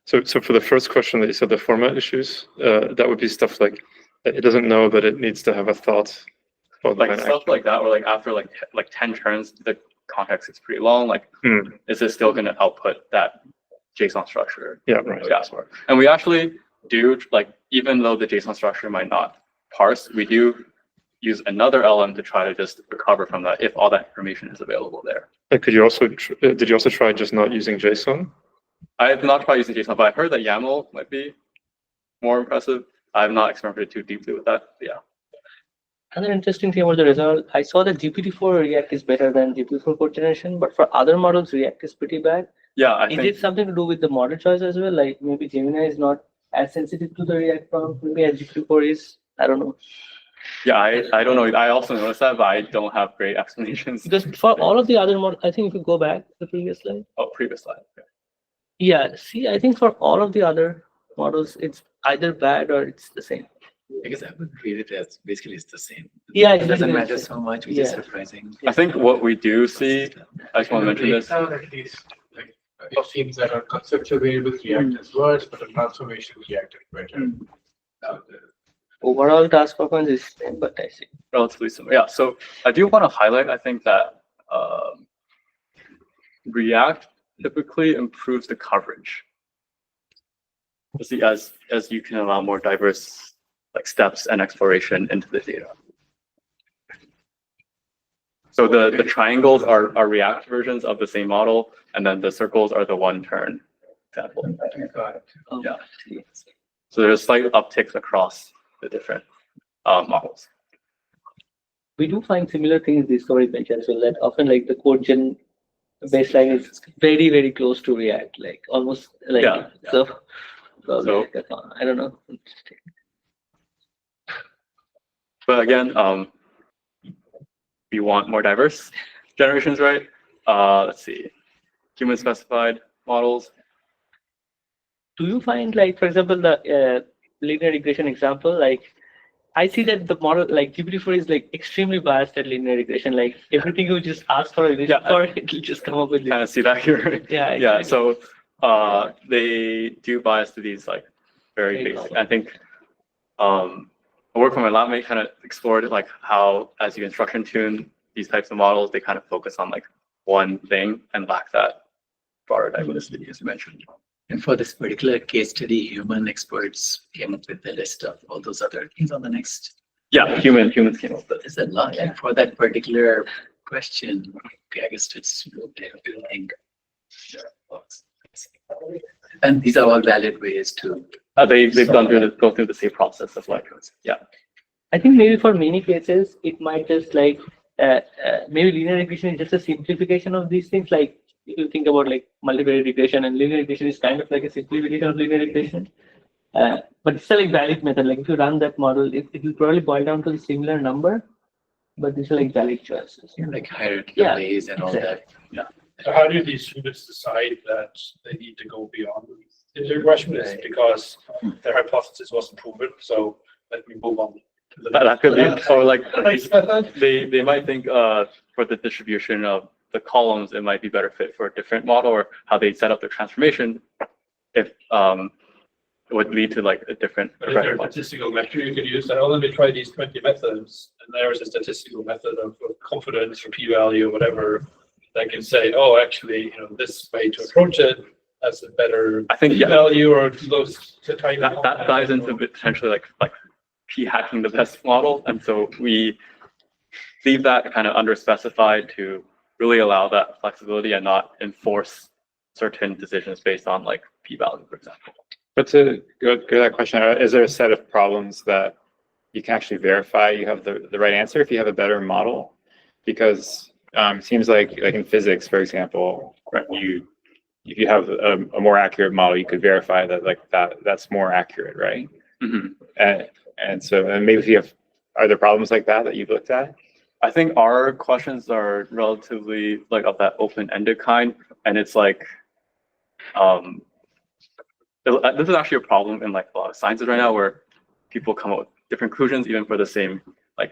So for the first question that you said, the format issues, that would be stuff like it doesn't know that it needs to have a thought. Like stuff like that, or like after like 10 turns, the context is pretty long. Like, is it still going to output that JSON structure. Yeah, right. Yeah, and we actually do, like, even though the JSON structure might not parse, we do use another LM to try to just recover from that if all that information is available there. Could you also, did you also try just not using JSON? I have not tried using JSON, but I've heard that YAML might be more impressive. I've not experimented too deeply with that. Yeah. Another interesting thing about the result, I saw that GPT-4 React is better than GPT-4 code generation, but for other models, React is pretty bad. Yeah, I Is think it something to do with the model choice as well? Like maybe Gemini is not as sensitive to the React prompt, maybe as GPT-4 is. I don't know. yeah, I don't know. I also noticed that, but I don't have great explanations. Because for all of the other models, I think if you go back to the previous slide. Oh, previous slide. Okay. Yeah, see, I think for all of the other models, it's either bad or it's the same. Because I would read it as basically it's the same. Yeah, It doesn't exactly. matter so much, which is Yeah. surprising. I think what we do see, I just want to mention this. Breakdown at least, like, it seems that our conceptual variables React is worse, but the transformation React is better. Overall task performance is same, but I see. Relatively similar. Yeah, so I do want to highlight, I think that React typically improves the coverage. As you can allow more diverse like steps and exploration into the data. So the triangles are React versions of the same model, and then the circles are the one turn example. Oh, Yeah. So there's slight upticks across the different models. We do find similar things in Discovery Bench as well, that often like the code gen baseline is very, very close to React, like almost like Yeah. so. So- I don't know. But again, we want more diverse generations, right? Let's see, human specified models. Do you find like, for example, the linear regression example, like I see that the model like GPT-4 is like extremely biased at linear regression. Like everything you just ask for a regression for, it will just come up with Kind this. of see that here. Yeah, Yeah, exactly. so they do bias to these like very Very basic. common. I think a work from my lab mate kind of explored like how as you instruction tune these types of models, they kind of focus on like one thing and lack that broader diversity as you mentioned. And for this particular case study, human experts came up with the list of all those other things on the next. Yeah, humans came up with it. Is a lot. And for that particular question, okay, I guess it's building. And these are all valid ways to. They've go through the same process of like, yeah. I think maybe for many cases, it might just like maybe linear regression is just a simplification of these things. Like if you think about like multivariate regression, and linear regression is kind of like a simplification of linear regression. But it's still like valid method. Like if you run that model, it will probably boil down to the similar number, but these are like valid choices. Like hierarchical Yeah, ways and all that. So how do these students decide that they need to go beyond the regression? Is it because their hypothesis wasn't proven? So let me move on to the That could be, or like next method. they might think for the distribution of the columns, it might be better fit for a different model, or how they set up the transformation if it would lead to like a different But is there a regression model. statistical metric you could use? Oh, let me try these 20 methods, and there's a statistical method of confidence or p-value or whatever that can say, oh, actually, you know, this way to approach it has a better I think, yeah. p-value or those to tiny. That dives into potentially like p-hacking the best model, and so we leave that kind of underspecified to really allow that flexibility and not enforce certain decisions based on like p-value, for example. But to go to that question, is there a set of problems that you can actually verify you have the right answer if you have a better model? Because it seems like in physics, for example, right, if you have a more accurate model, you could verify that that's more accurate, right? Mm-hmm. And so maybe if you have, are there problems like that you've looked at? I think our questions are relatively like of that open-ended kind, and it's like this is actually a problem in like a lot of sciences right now, where people come up with different conclusions even for the same like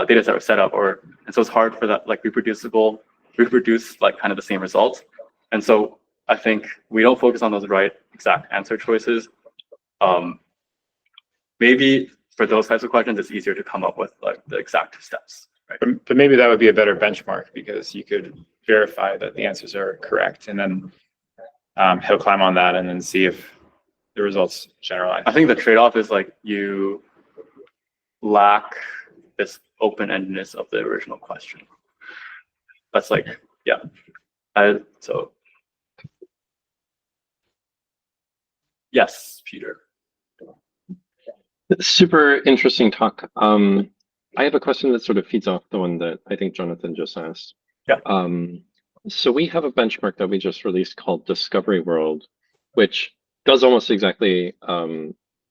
data set or setup, and so it's hard for that like reproduce like kind of the same results. And so I think we don't focus on those right exact answer choices. Maybe for those types of questions, it's easier to come up with like the exact steps. Right? But maybe that would be a better benchmark because you could verify that the answers are correct, and then he'll climb on that and then see if the results generalize. I think the trade-off is like you lack this open-endedness of the original question. That's like, yeah. So yes, Peter. Super interesting talk. I have a question that sort of feeds off the one that I think Jonathan just asked. Yeah. So we have a benchmark that we just released called Discovery World, which does almost exactly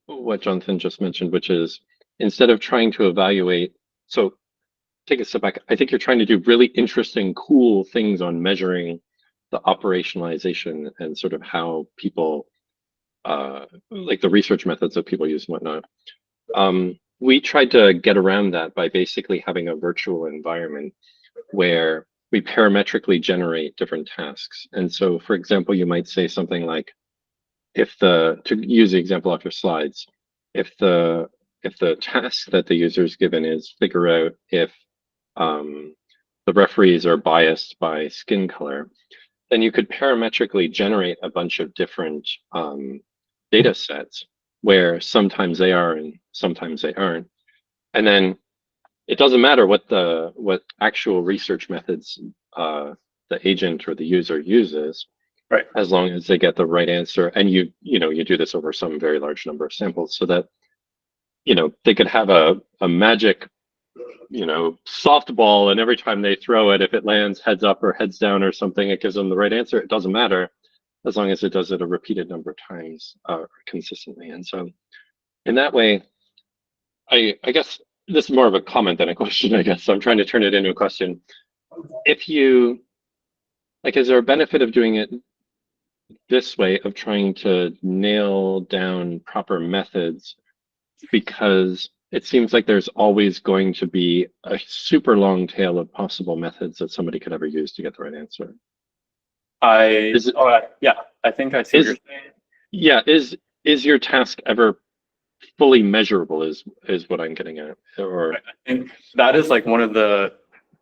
what Jonathan just mentioned, which is instead of trying to evaluate, so take a step back, I think you're trying to do really interesting, cool things on measuring the operationalization and sort of how people, like the research methods that people use and whatnot. We tried to get around that by basically having a virtual environment where we parametrically generate different tasks. And so, for example, you might say something like, to use the example off your slides, if the task that the user is given is figure out if the referees are biased by skin color, then you could parametrically generate a bunch of different data sets where sometimes they are and sometimes they aren't. And then it doesn't matter what actual research methods the agent or the user uses, right? As long as they get the right answer. And you do this over some very large number of samples so that, they could have a magic, softball, and every time they throw it, if it lands heads up or heads down or something, it gives them the right answer. It doesn't matter as long as it does it a repeated number of times consistently. And so in that way, I guess this is more of a comment than a question, I guess. So I'm trying to turn it into a question. If you, is there a benefit of doing it this way, of trying to nail down proper methods? Because it seems like there's always going to be a super long tail of possible methods that somebody could ever use to get the right answer. Yeah, I think I see what you're saying. Yeah, is your task ever fully measurable is what I'm getting at? Or I think that is like one of the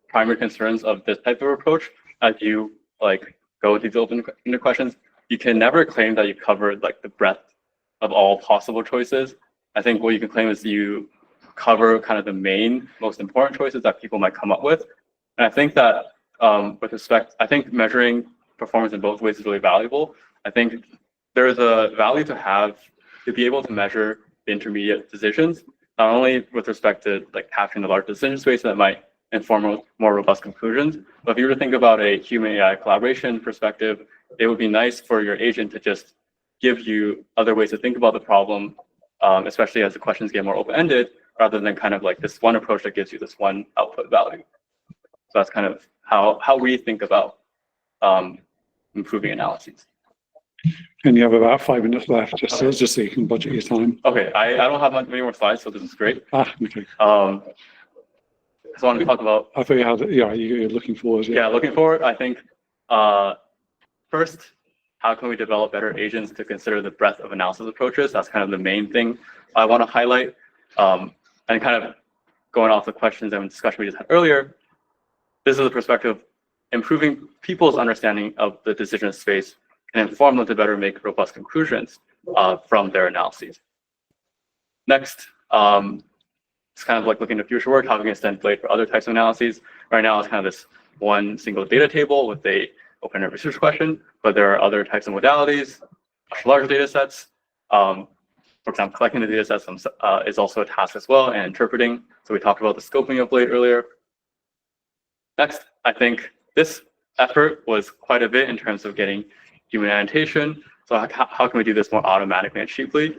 primary concerns of this type of approach. As you go with these open-ended questions, you can never claim that you covered the breadth of all possible choices. I think what you can claim is you cover kind of the main, most important choices that people might come up with. And I think that with respect, I think measuring performance in both ways is really valuable. I think there's a value to be able to measure the intermediate decisions, not only with respect to capturing the large decision space that might inform more robust conclusions, but if you were to think about a human AI collaboration perspective, it would be nice for your agent to just give you other ways to think about the problem, especially as the questions get more open-ended, rather than kind of this one approach that gives you this one output value. So that's kind of how we think about improving analyses. And you have about 5 minutes left, just so you can budget your time. Okay, I don't have many more slides, so this is great. Okay. So I want to talk about. I thought you had, you're looking forward. Yeah, looking forward. I think first, how can we develop better agents to consider the breadth of analysis approaches? That's kind of the main thing I want to highlight. And kind of going off the questions and discussion we just had earlier, this is the perspective of improving people's understanding of the decision space and inform them to better make robust conclusions from their analyses. Next, it's kind of looking to future work, how we can extend Blade for other types of analyses. Right now, it's kind of this one single data table with a open-ended research question, but there are other types of modalities, much larger data sets. For example, collecting the data sets is also a task as well, and interpreting. So we talked about the scoping of Blade earlier. Next, I think this effort was quite a bit in terms of getting human annotation. So how can we do this more automatically and cheaply?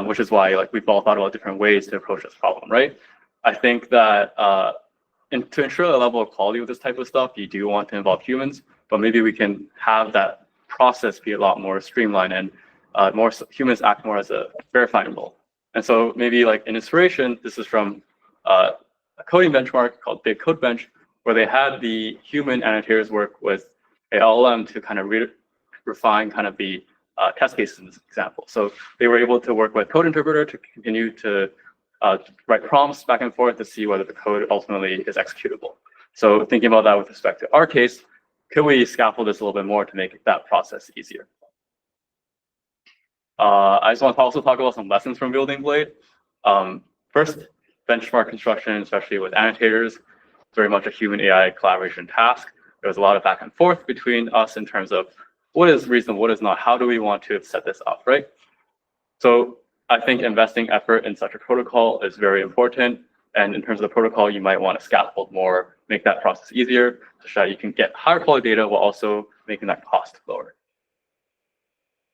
Which is why we've all thought about different ways to approach this problem, right? I think that to ensure a level of quality with this type of stuff, you do want to involve humans, but maybe we can have that process be a lot more streamlined and more humans act more as a verifying role. And so maybe in inspiration, this is from a coding benchmark called Big Code Bench, where they had the human annotators work with a LLM to kind of refine kind of the test cases in this example. So they were able to work with code interpreter to continue to write prompts back and forth to see whether the code ultimately is executable. So thinking about that with respect to our case, could we scaffold this a little bit more to make that process easier? I just want to also talk about some lessons from building Blade. First, benchmark construction, especially with annotators, very much a human AI collaboration task. There was a lot of back and forth between us in terms of what is reasonable, what is not, how do we want to set this up, right? So I think investing effort in such a protocol is very important. And in terms of the protocol, you might want to scaffold more, make that process easier, so that you can get higher quality data while also making that cost lower.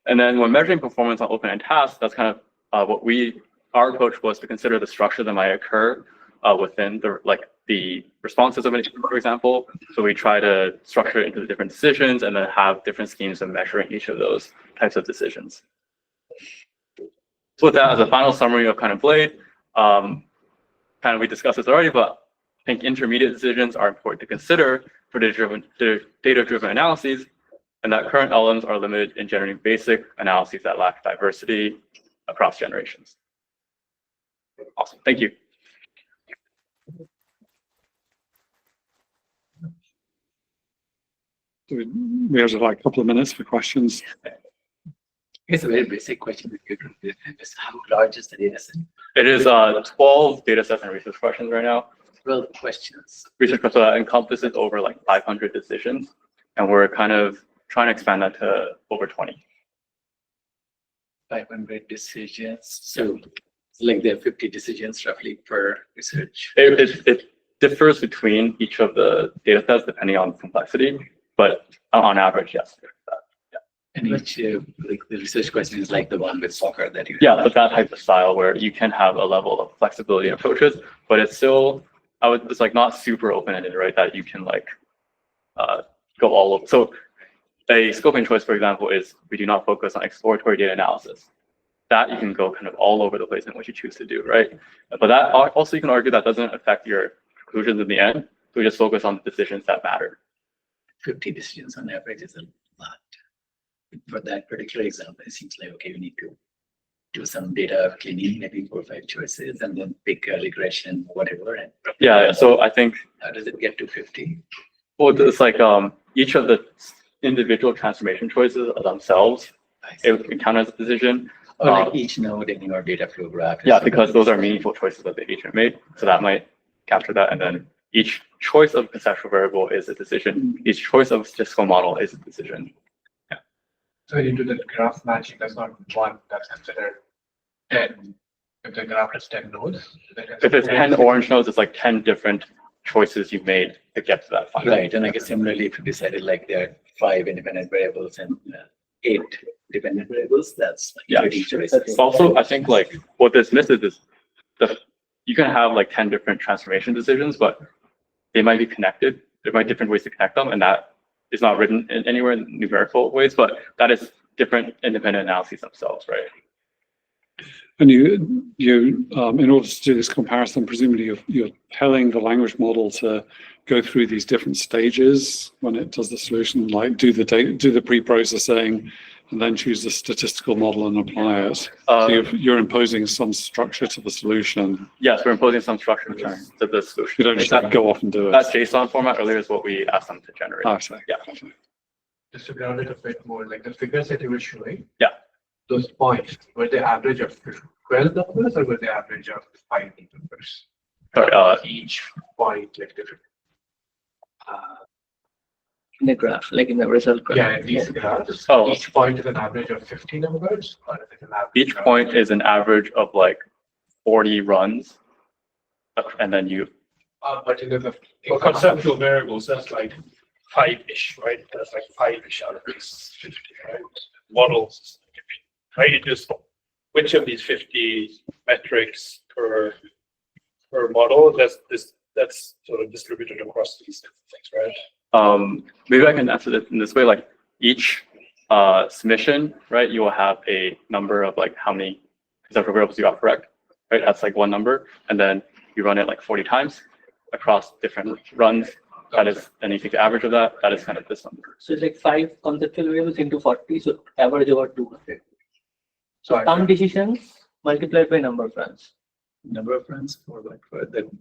And then when measuring performance on open-end tasks, that's kind of our approach was to consider the structure that might occur within the responses of an issue, for example. So we try to structure it into the different decisions and then have different schemes of measuring each of those types of decisions. So with that as a final summary of kind of Blade, we discussed this already, but I think intermediate decisions are important to consider for data-driven analyses, and that current LLMs are limited in generating basic analyses that lack diversity across generations. Awesome, thank you. We have like a couple of minutes for questions. It's a very basic question. How large is the data set? It is 12 data sets and research questions right now. 12 questions. Research questions that encompasses over like 500 decisions, and we're kind of trying to expand that to over 20. 500 decisions. So like there are 50 decisions roughly per research. It differs between each of the data sets depending on complexity, but on average, yes. And which like the research question is like the one with soccer that you have. Yeah, but that type of style where you can have a level of flexibility in approaches, but it's still, it's like not super open-ended, right? That you can like go all over. So a scoping choice, for example, is we do not focus on exploratory data analysis. That you can go kind of all over the place in what you choose to do, right? But that also you can argue that doesn't affect your conclusions in the end. So we just focus on the decisions that matter. 50 decisions on average is a lot. For that particular example, it seems like, okay, we need to do some data cleaning, maybe 4 or 5 choices, and then pick a regression, whatever. And yeah, so I think. How does it get to 50? Well, it's like each of the individual transformation choices themselves, it can count as a decision. Or like each node in your data flow graph. Yeah, because those are meaningful choices that the agent made. So that might capture that. And then each choice of conceptual variable is a decision. Each choice of statistical model is a decision. Yeah. So you do the graph matching, that's not one, that's considered 10. If the graph has 10 nodes. If it's 10 orange nodes, it's like 10 different choices you made to get to that final. Right, and I guess similarly, if you decided like there are 5 independent variables and 8 dependent variables, that's like 30 choices. Also, I think like what this misses is you can have like 10 different transformation decisions, but they might be connected. There might be different ways to connect them, and that is not written in anywhere in numerical ways, but that is different independent analyses themselves, right? And you in order to do this comparison, presumably you're telling the language model to go through these different stages when it does the solution, like do the pre-processing, and then choose the statistical model and apply it. So you're imposing some structure to the solution. Yes, we're imposing some structure to the solution. You don't just go off and do it. That JSON format earlier is what we asked them to generate. Oh, sorry. Yeah. Just to ground it a bit more, like the figures that you were showing. Yeah. Those points, were they average of 12 numbers or were they average of 5 numbers? Sorry, Each point like different. In the graph, like in the result graph. Yeah, in these graphs, Oh. each point is an average of 50 numbers, or is it an average? each point is an average of like 40 runs, and then you. But in the For conceptual variables, that's like 5-ish, right? That's like 5-ish out of these 50, right? Models, right? It just which of these 50 metrics per model that's sort of distributed across these different things, right? Maybe I can answer this in this way, like each submission, right? You will have a number of like how many conceptual variables you got correct, right? That's like one number, and then you run it like 40 times across different runs. That is, and you take the average of that. That is kind of this number. So it's like 5 conceptual variables into 40, so average over 200. So some decisions multiplied by number of runs. Number of runs or what?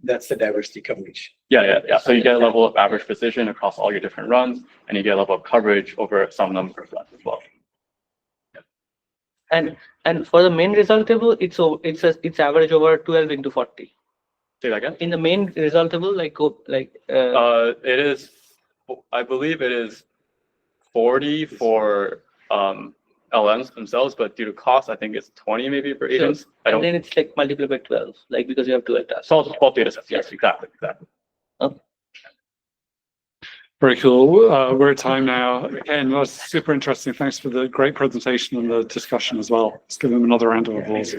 That's the diversity coverage. Yeah. So you get a level of average precision across all your different runs, and you get a level of coverage over some number of runs as well. And for the main result table, it's average over 12 into 40. Say that again. In the main result table, It is, I believe it is 40 for LMs themselves, but due to cost, I think it's 20 maybe for agents. And then it's like multiplied by 12, like because you have 12 tasks. 12 data sets. Yes, exactly. Okay. Very cool. We're at time now. Again, that was super interesting. Thanks for the great presentation and the discussion as well. Let's give them another round of applause.